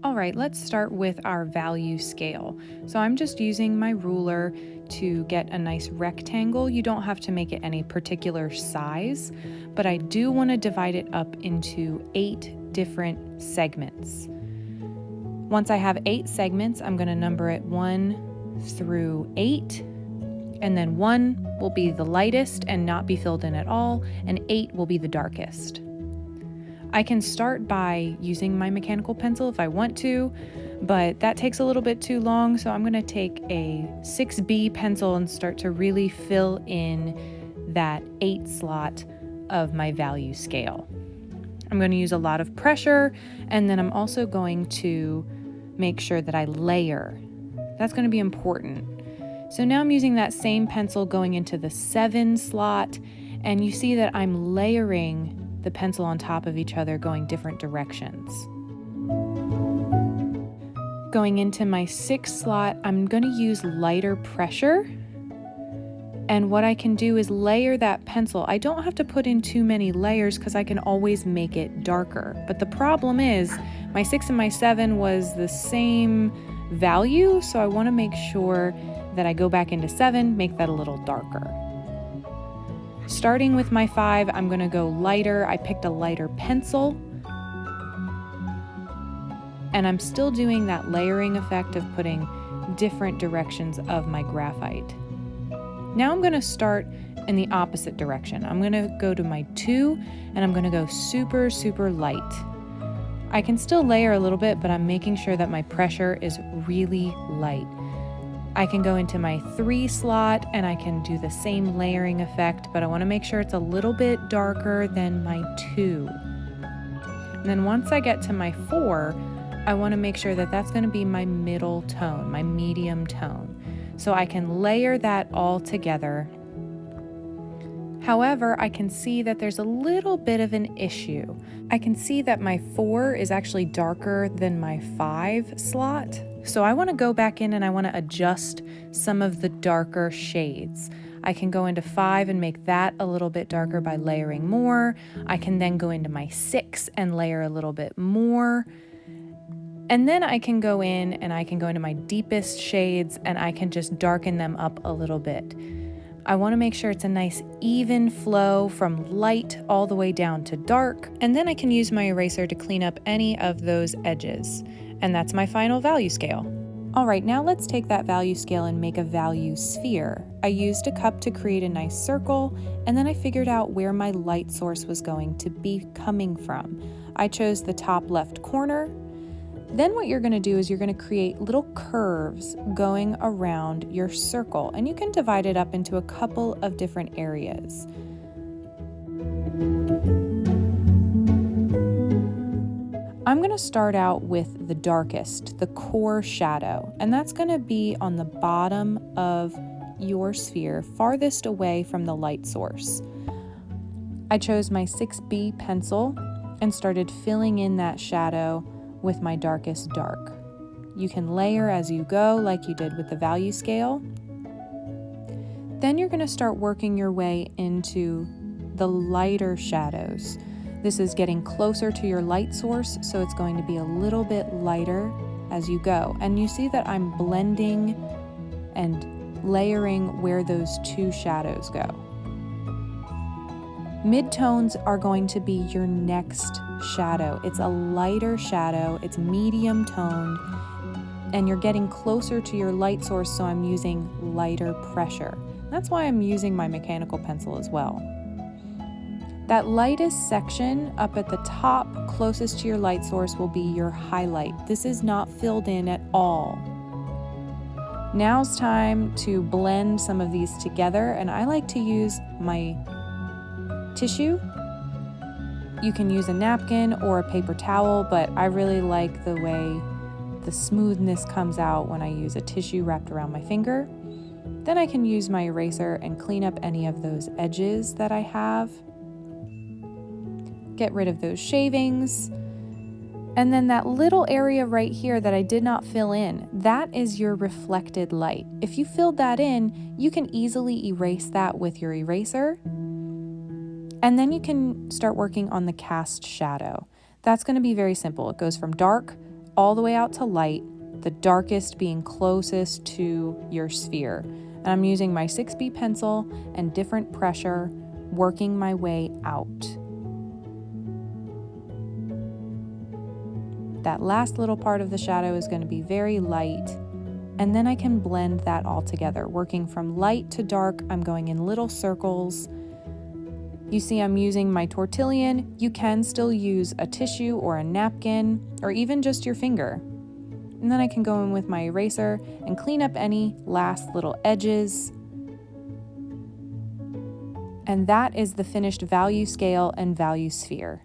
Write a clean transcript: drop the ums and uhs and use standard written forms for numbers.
All right, let's start with our value scale. So I'm just using my ruler to get a nice rectangle. You don't have to make it any particular size, but I do want to divide it up into 8 different segments. Once I have 8 segments, I'm going to number it 1 through 8, and then 1 will be the lightest and not be filled in at all, and 8 will be the darkest. I can start by using my mechanical pencil if I want to, but that takes a little bit too long, so I'm going to take a 6B pencil and start to really fill in that 8 slot of my value scale. I'm going to use a lot of pressure, and then I'm also going to make sure that I layer. That's going to be important. So now I'm using that same pencil going into the 7 slot, and you see that I'm layering the pencil on top of each other going different directions. Going into my 6 slot, I'm going to use lighter pressure. And what I can do is layer that pencil. I don't have to put in too many layers because I can always make it darker. But the problem is my 6 and my 7 was the same value, so I want to make sure that I go back into 7, make that a little darker. Starting with my 5, I'm going to go lighter. I picked a lighter pencil. And I'm still doing that layering effect of putting different directions of my graphite. Now I'm going to start in the opposite direction. I'm going to go to my 2, and I'm going to go super, super light. I can still layer a little bit, but I'm making sure that my pressure is really light. I can go into my 3 slot and I can do the same layering effect, but I want to make sure it's a little bit darker than my 2. And then once I get to my 4, I want to make sure that that's going to be my middle tone, my medium tone. So I can layer that all together. However, I can see that there's a little bit of an issue. I can see that my 4 is actually darker than my 5 slot. So I want to go back in and I want to adjust some of the darker shades. I can go into 5 and make that a little bit darker by layering more. I can then go into my 6 and layer a little bit more. And then I can go in and I can go into my deepest shades and I can just darken them up a little bit. I want to make sure it's a nice even flow from light all the way down to dark. And then I can use my eraser to clean up any of those edges. And that's my final value scale. All right, now let's take that value scale and make a value sphere. I used a cup to create a nice circle, and then I figured out where my light source was going to be coming from. I chose the top left corner. Then what you're going to do is you're going to create little curves going around your circle, and you can divide it up into a couple of different areas. I'm going to start out with the darkest, the core shadow, and that's going to be on the bottom of your sphere, farthest away from the light source. I chose my 6B pencil and started filling in that shadow with my darkest dark. You can layer as you go like you did with the value scale. Then you're going to start working your way into the lighter shadows. This is getting closer to your light source, so it's going to be a little bit lighter as you go. And you see that I'm blending and layering where those 2 shadows go. Midtones are going to be your next shadow. It's a lighter shadow, it's medium toned, and you're getting closer to your light source, so I'm using lighter pressure. That's why I'm using my mechanical pencil as well. That lightest section up at the top closest to your light source will be your highlight. This is not filled in at all. Now's time to blend some of these together, and I like to use my tissue. You can use a napkin or a paper towel, but I really like the way the smoothness comes out when I use a tissue wrapped around my finger. Then I can use my eraser and clean up any of those edges that I have. Get rid of those shavings. And then that little area right here that I did not fill in, that is your reflected light. If you filled that in, you can easily erase that with your eraser. And then you can start working on the cast shadow. That's going to be very simple. It goes from dark all the way out to light, the darkest being closest to your sphere. And I'm using my 6B pencil and different pressure, working my way out. That last little part of the shadow is going to be very light, and then I can blend that all together. Working from light to dark, I'm going in little circles. You see I'm using my tortillon. You can still use a tissue or a napkin, or even just your finger. And then I can go in with my eraser and clean up any last little edges. And that is the finished value scale and value sphere.